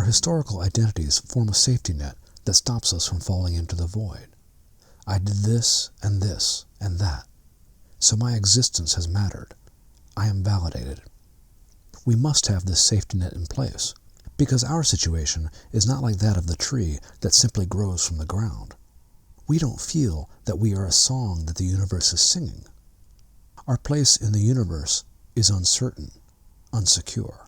historical identities form a safety net that stops us from falling into the void. I did this and that, so my existence has mattered. I am validated. We must have this safety net in place, because our situation is not like that of the tree that simply grows from the ground. We don't feel that we are a song that the universe is singing. Our place in the universe is uncertain, unsecure.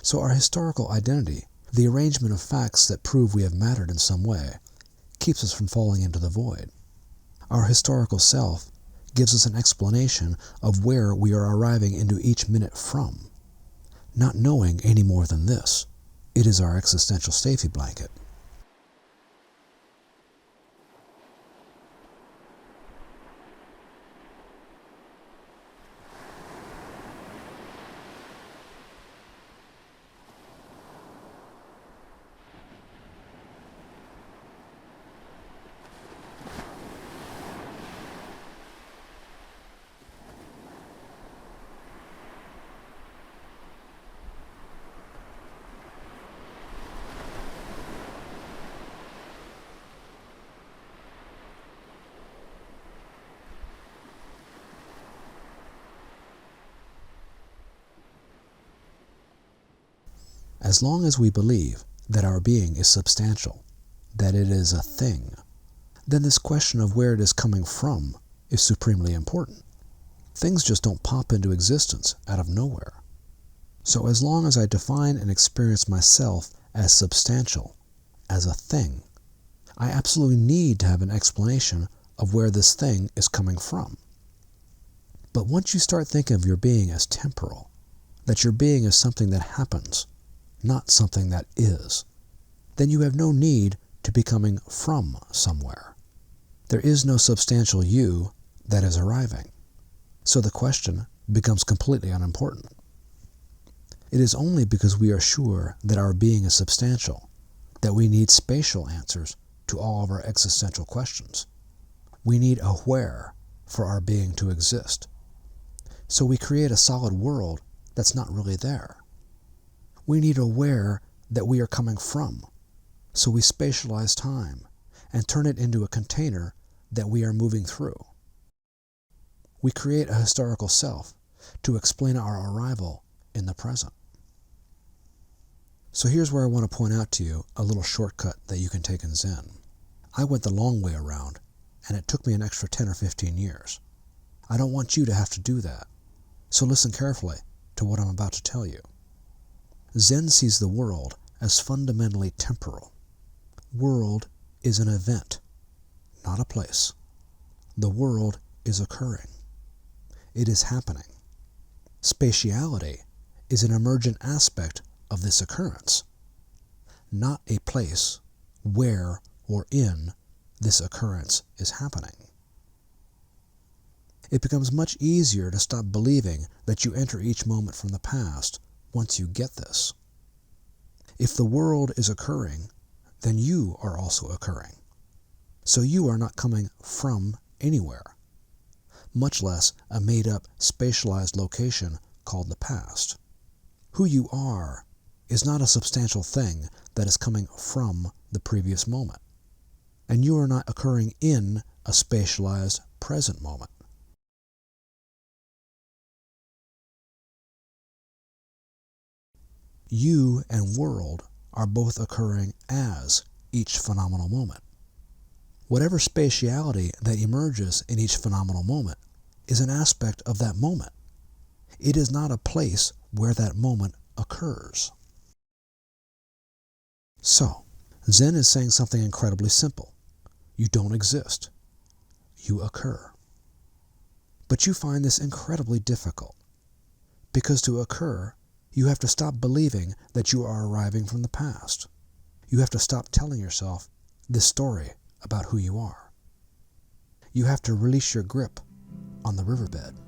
So our historical identity, the arrangement of facts that prove we have mattered in some way, keeps us from falling into the void. Our historical self gives us an explanation of where we are arriving into each minute from. Not knowing any more than this, it is our existential safety blanket. As long as we believe that our being is substantial, that it is a thing, then this question of where it is coming from is supremely important. Things just don't pop into existence out of nowhere. So as long as I define and experience myself as substantial, as a thing, I absolutely need to have an explanation of where this thing is coming from. But once you start thinking of your being as temporal, that your being is something that happens, not something that is, then you have no need to be coming from somewhere. There is no substantial you that is arriving, so the question becomes completely unimportant. It is only because we are sure that our being is substantial that we need spatial answers to all of our existential questions. We need a where for our being to exist. So we create a solid world that's not really there. We need a where that we are coming from, so we spatialize time and turn it into a container that we are moving through. We create a historical self to explain our arrival in the present. So here's where I want to point out to you a little shortcut that you can take in Zen. I went the long way around, and it took me an extra 10 or 15 years. I don't want you to have to do that, so listen carefully to what I'm about to tell you. Zen sees the world as fundamentally temporal. World is an event, not a place. The world is occurring. It is happening. Spatiality is an emergent aspect of this occurrence, not a place where or in this occurrence is happening. It becomes much easier to stop believing that you enter each moment from the past once you get this. If the world is occurring, then you are also occurring. So you are not coming from anywhere, much less a made-up, spatialized location called the past. Who you are is not a substantial thing that is coming from the previous moment, and you are not occurring in a spatialized present moment. You and world are both occurring as each phenomenal moment. Whatever spatiality that emerges in each phenomenal moment is an aspect of that moment. It is not a place where that moment occurs. So, Zen is saying something incredibly simple. You don't exist. You occur. But you find this incredibly difficult, because to occur, you have to stop believing that you are arriving from the past. You have to stop telling yourself this story about who you are. You have to release your grip on the riverbed.